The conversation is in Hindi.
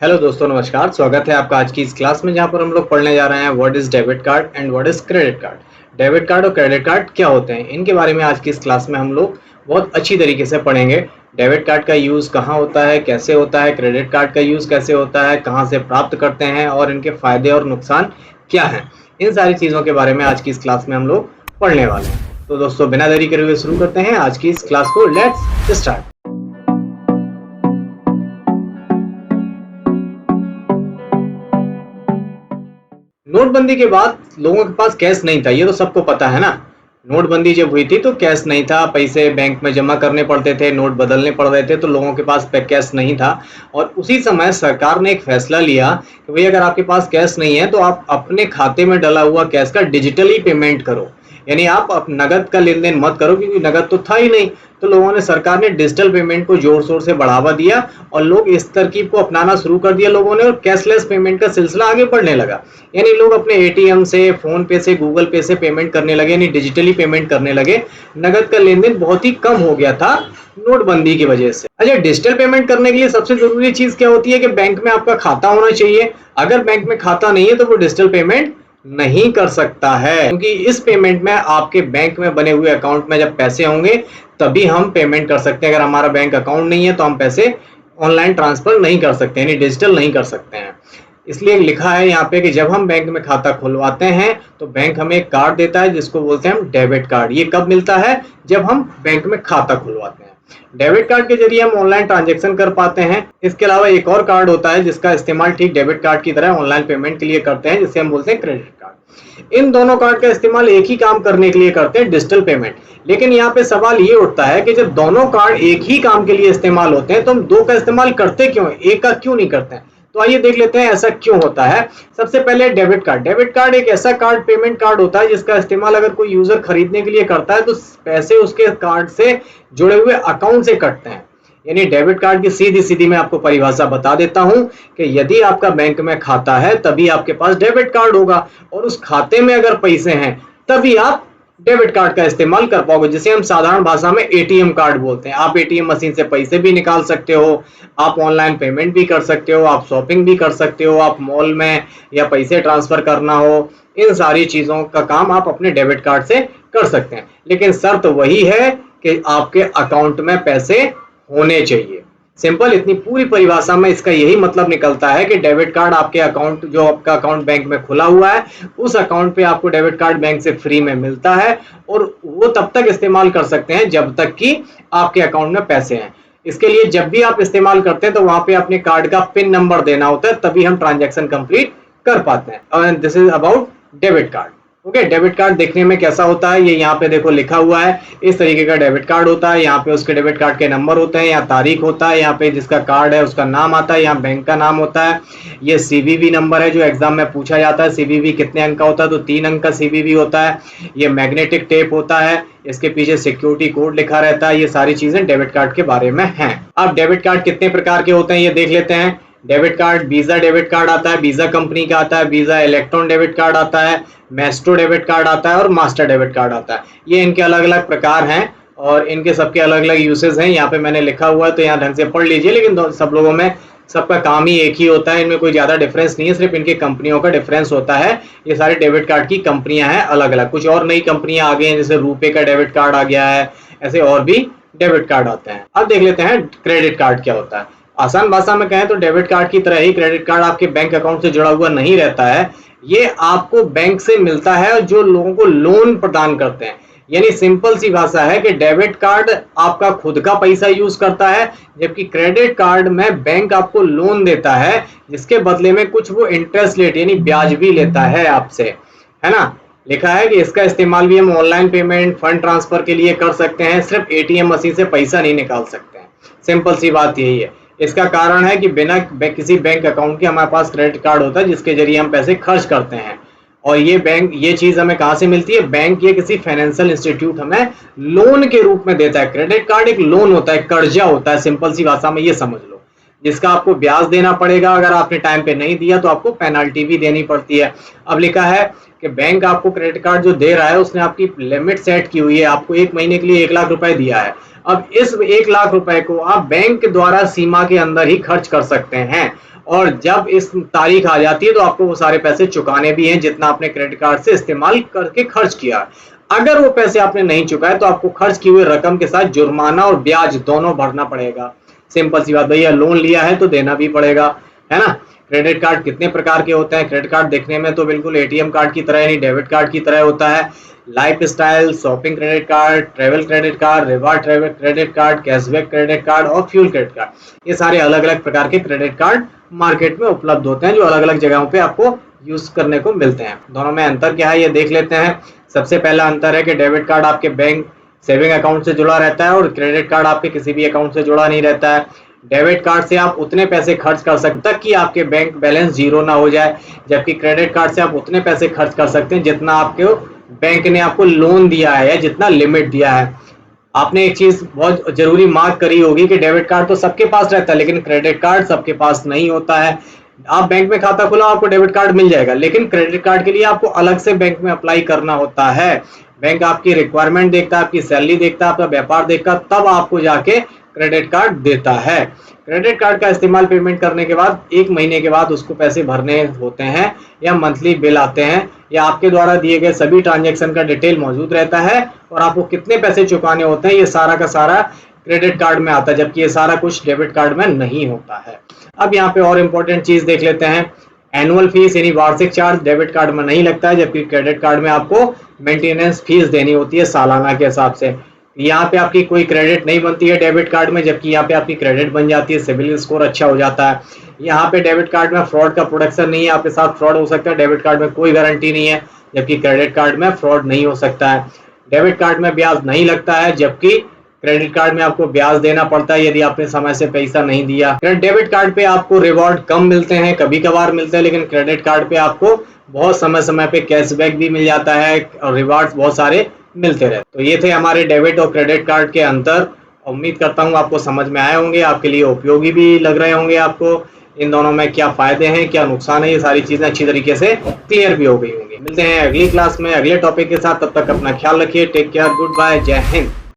हेलो दोस्तों, नमस्कार। स्वागत है आपका आज की इस क्लास में, जहां पर हम लोग पढ़ने जा रहे हैं what is debit card and what is credit card. Debit card और क्रेडिट कार्ड क्या होते हैं, इनके बारे में आज की इस क्लास में हम लोग बहुत अच्छी तरीके से पढ़ेंगे। डेबिट कार्ड का यूज़ कहाँ होता है, कैसे होता है, क्रेडिट कार्ड का यूज़ कैसे होता है, कहाँ से प्राप्त करते हैं और इनके फ़ायदे और नुकसान क्या हैं, इन सारी चीज़ों के बारे में आज की इस क्लास में हम लोग पढ़ने वाले हैं। तो दोस्तों, बिना देरी करे हुए शुरू करते हैं आज की इस क्लास को। Let's start. नोटबंदी के बाद लोगों के पास कैश नहीं था, ये तो सबको पता है ना। नोटबंदी जब हुई थी तो कैश नहीं था, पैसे बैंक में जमा करने पड़ते थे, नोट बदलने पड़ रहे थे, तो लोगों के पास कैश नहीं था। और उसी समय सरकार ने एक फैसला लिया कि भाई अगर आपके पास कैश नहीं है तो आप अपने खाते में डला हुआ कैश का डिजिटली पेमेंट करो, यानी आप नगद का लेन देन मत करो, क्योंकि नगद तो था ही नहीं। तो लोगों ने, सरकार ने डिजिटल पेमेंट को जोर शोर से बढ़ावा दिया और लोग इस तरकीब को अपनाना शुरू कर दिया लोगों ने, और कैशलेस पेमेंट का सिलसिला आगे बढ़ने लगा। यानी लोग अपने एटीएम से, फोन पे से, गूगल पे से पेमेंट करने लगे, यानी डिजिटली पेमेंट करने लगे। नगद का लेन देन बहुत ही कम हो गया था नोटबंदी की वजह से। अच्छा, डिजिटल पेमेंट करने के लिए सबसे जरूरी चीज क्या होती है कि बैंक में आपका खाता होना चाहिए। अगर बैंक में खाता नहीं है तो वो डिजिटल पेमेंट नहीं कर सकता है, क्योंकि इस पेमेंट में आपके बैंक में बने हुए अकाउंट में जब पैसे होंगे तभी हम पेमेंट कर सकते हैं। अगर हमारा बैंक अकाउंट नहीं है तो हम पैसे ऑनलाइन ट्रांसफर नहीं कर सकते, यानी डिजिटल नहीं कर सकते हैं। इसलिए लिखा है यहाँ पे कि जब हम बैंक में खाता खुलवाते हैं तो बैंक हमें एक कार्ड देता है जिसको बोलते हैं हम डेबिट कार्ड। ये कब मिलता है? जब हम बैंक में खाता खुलवाते हैं। डेबिट कार्ड के जरिए हम ऑनलाइन ट्रांजैक्शन कर पाते हैं। इसके अलावा एक और कार्ड होता है जिसका इस्तेमाल ठीक डेबिट कार्ड की तरह ऑनलाइन पेमेंट के लिए करते हैं, जिसे हम बोलते हैं क्रेडिट कार्ड। इन दोनों कार्ड का इस्तेमाल एक ही काम करने के लिए करते हैं, डिजिटल पेमेंट। लेकिन यहाँ पे सवाल ये उठता है कि जब दोनों कार्ड एक ही काम के लिए इस्तेमाल होते हैं तो हम दो का इस्तेमाल करते क्यों, एक का क्यों नहीं करते हैं? तो आइए देख लेते हैं ऐसा क्यों होता है। सबसे पहले डेबिट कार्ड। डेबिट कार्ड एक ऐसा कार्ड, पेमेंट कार्ड होता है जिसका इस्तेमाल अगर कोई यूजर खरीदने के लिए करता है तो पैसे उसके कार्ड से जुड़े हुए अकाउंट से कटते हैं। यानी डेबिट कार्ड की सीधी सीधी मैं आपको परिभाषा बता देता हूं कि यदि आपका बैंक में खाता है तभी आपके पास डेबिट कार्ड होगा, और उस खाते में अगर पैसे हैं तभी आप डेबिट कार्ड का इस्तेमाल कर पाओगे, जिसे हम साधारण भाषा में एटीएम कार्ड बोलते हैं। आप एटीएम मशीन से पैसे भी निकाल सकते हो, आप ऑनलाइन पेमेंट भी कर सकते हो, आप शॉपिंग भी कर सकते हो, आप मॉल में या पैसे ट्रांसफर करना हो, इन सारी चीजों का काम आप अपने डेबिट कार्ड से कर सकते हैं। लेकिन शर्त वही है कि आपके अकाउंट में पैसे होने चाहिए। सिंपल, इतनी पूरी परिभाषा में इसका यही मतलब निकलता है कि डेबिट कार्ड आपके अकाउंट, जो आपका अकाउंट बैंक में खुला हुआ है, उस अकाउंट पे आपको डेबिट कार्ड बैंक से फ्री में मिलता है, और वो तब तक इस्तेमाल कर सकते हैं जब तक कि आपके अकाउंट में पैसे हैं। इसके लिए जब भी आप इस्तेमाल करते हैं तो वहां पे अपने कार्ड का पिन नंबर देना होता है, तभी हम ट्रांजैक्शन कंप्लीट कर पाते हैं। This is about debit card. Okay, debit card देखने में कैसा होता है ये यहाँ पे देखो लिखा हुआ है। इस तरीके का डेबिट कार्ड होता है। यहाँ पे उसके डेबिट कार्ड के नंबर होते हैं, यहाँ तारीख होता है, यहाँ पे जिसका कार्ड है उसका नाम आता है, यहाँ बैंक का नाम होता है। ये सीवीवी नंबर है जो एग्जाम में पूछा जाता है। सीवीवी कितने अंक का होता है? तो 3 अंक का सीवीवी होता है। ये मैग्नेटिक टेप होता है, इसके पीछे सिक्योरिटी कोड लिखा रहता है। ये सारी चीजें डेबिट कार्ड के बारे में हैं। अब डेबिट कार्ड कितने प्रकार के होते हैं ये देख लेते हैं। Debit card, visa debit card आता है, वीजा कंपनी का आता है, वीजा इलेक्ट्रॉन डेबिट कार्ड आता है, मैस्ट्रो डेबिट कार्ड आता है और मास्टर डेबिट कार्ड आता है। ये इनके अलग अलग प्रकार हैं और इनके सबके अलग अलग यूसेज हैं। यहाँ पे मैंने लिखा हुआ है तो यहाँ ढंग से पढ़ लीजिए, लेकिन सब लोगों में सबका काम ही एक ही होता है, इनमें कोई ज्यादा डिफरेंस नहीं है, सिर्फ इनकी कंपनियों का डिफरेंस होता है। ये सारे डेबिट कार्ड की कंपनियां हैं अलग अलग। कुछ और नई कंपनियां आ गई हैं, जैसे रुपे का डेबिट कार्ड आ गया है, ऐसे और भी डेबिट कार्ड आते हैं। अब देख लेते हैं क्रेडिट कार्ड क्या होता है। आसान भाषा में कहें तो डेबिट कार्ड की तरह ही क्रेडिट कार्ड आपके बैंक अकाउंट से जुड़ा हुआ नहीं रहता है। ये आपको बैंक से मिलता है जो लोगों को लोन प्रदान करते हैं। यानी सिंपल सी भाषा है कि डेबिट कार्ड आपका खुद का पैसा यूज करता है, जबकि क्रेडिट कार्ड में बैंक आपको लोन देता है, जिसके बदले में कुछ वो इंटरेस्ट रेट यानी ब्याज भी लेता है आपसे, है ना। लिखा है कि इसका इस्तेमाल भी हम ऑनलाइन पेमेंट, फंड ट्रांसफर के लिए कर सकते हैं, सिर्फ एटीएम मशीन से पैसा नहीं निकाल सकते हैं। सिंपल सी बात यही है। इसका कारण है कि बिना किसी बैंक अकाउंट के हमारे पास क्रेडिट कार्ड होता है, जिसके जरिए हम पैसे खर्च करते हैं। और ये चीज हमें कहां से मिलती है? बैंक या किसी फाइनेंशियल इंस्टीट्यूट हमें लोन के रूप में देता है। क्रेडिट कार्ड एक लोन होता है, कर्जा होता है, सिंपल सी भाषा में ये समझ लो, जिसका आपको ब्याज देना पड़ेगा। अगर आपने टाइम पे नहीं दिया तो आपको पेनल्टी भी देनी पड़ती है। अब लिखा है कि बैंक आपको क्रेडिट कार्ड जो दे रहा है उसने आपकी लिमिट सेट की हुई है, आपको 1 महीने के लिए 1 लाख रुपए दिया है। अब इस 1 लाख रुपए को आप बैंक द्वारा सीमा के अंदर ही खर्च कर सकते हैं, और जब इस तारीख आ जाती है तो आपको वो सारे पैसे चुकाने भी हैं जितना आपने क्रेडिट कार्ड से इस्तेमाल करके खर्च किया। अगर वो पैसे आपने नहीं चुकाए तो आपको खर्च की हुई रकम के साथ जुर्माना और ब्याज दोनों भरना पड़ेगा। सिंपल सी बात, भैया लोन लिया है तो देना भी पड़ेगा, है ना। क्रेडिट कार्ड कितने प्रकार के होते हैं? क्रेडिट कार्ड देखने में तो बिल्कुल एटीएम कार्ड की तरह यानी डेबिट कार्ड की तरह होता है। Life style, shopping credit card, travel credit card, reward travel credit card, cashback credit card और फ्यूल क्रेडिट कार्ड, ये सारे अलग अलग प्रकार के क्रेडिट कार्ड मार्केट में उपलब्ध होते हैं जो अलग अलग जगहों पे आपको यूज करने को मिलते हैं। दोनों में अंतर क्या है ये देख लेते हैं। सबसे पहला अंतर है कि डेबिट कार्ड आपके बैंक सेविंग अकाउंट से जुड़ा रहता है और क्रेडिट कार्ड आपके किसी भी अकाउंट से जुड़ा नहीं रहता है। डेबिट कार्ड से आप उतने पैसे खर्च कर सकते हैं कि आपके बैंक बैलेंस जीरो ना हो जाए, जबकि क्रेडिट कार्ड से आप उतने पैसे खर्च कर सकते हैं जितना आपके बैंक ने आपको लोन दिया है या जितना लिमिट दिया है। आपने एक चीज बहुत जरूरी मार्क करी होगी कि डेबिट कार्ड तो सबके पास रहता है लेकिन क्रेडिट कार्ड सबके पास नहीं होता है। आप बैंक में खाता खुला आपको डेबिट कार्ड मिल जाएगा, लेकिन क्रेडिट कार्ड के लिए आपको अलग से बैंक में अप्लाई करना होता है। बैंक आपकी रिक्वायरमेंट देखता है, आपकी सैलरी देखता है, आपका व्यापार देखता है, तब आपको जाके क्रेडिट कार्ड देता है। क्रेडिट कार्ड का इस्तेमाल पेमेंट करने के बाद 1 महीने के बाद उसको पैसे भरने होते हैं या मंथली बिल आते हैं या आपके द्वारा दिए गए सभी ट्रांजैक्शन का डिटेल मौजूद रहता है और आपको कितने पैसे चुकाने होते हैं ये सारा का सारा क्रेडिट कार्ड में आता है, जबकि ये सारा कुछ डेबिट कार्ड में नहीं होता है। अब यहाँ पे और इम्पोर्टेंट चीज देख लेते हैं। एनुअल फीस यानी वार्षिक चार्ज डेबिट कार्ड में नहीं लगता है, जबकि क्रेडिट कार्ड में आपको मेंटेनेंस फीस देनी होती है सालाना के हिसाब से। यहाँ पे आपकी कोई क्रेडिट नहीं बनती है डेबिट कार्ड में, जबकि यहाँ पे आपकी क्रेडिट बन जाती है, सिविल स्कोर अच्छा हो जाता है। यहाँ पे डेबिट कार्ड में फ्रॉड का प्रोटेक्शन नहीं है, आपके साथ फ्रॉड हो सकता है। डेबिट कार्ड में कोई गारंटी नहीं है, जबकि क्रेडिट कार्ड में फ्रॉड नहीं हो सकता है। डेबिट कार्ड में ब्याज नहीं लगता है, जबकि क्रेडिट कार्ड में आपको ब्याज देना पड़ता है यदि आपने समय से पैसा नहीं दिया। डेबिट कार्ड पे आपको रिवॉर्ड कम मिलते हैं, कभी कभार मिलते हैं, लेकिन क्रेडिट कार्ड पे आपको बहुत समय समय पे कैशबैक भी मिल जाता है और रिवार्ड्स बहुत सारे मिलते रहे। तो ये थे हमारे डेबिट और क्रेडिट कार्ड के अंतर। उम्मीद करता हूँ आपको समझ में आए होंगे, आपके लिए उपयोगी भी लग रहे होंगे। आपको इन दोनों में क्या फायदे हैं क्या नुकसान है ये सारी चीजें अच्छी तरीके से क्लियर भी हो गई होंगी। मिलते हैं अगली क्लास में अगले टॉपिक के साथ, तब तक अपना ख्याल रखिए। टेक केयर, गुड बाय, जय हिंद।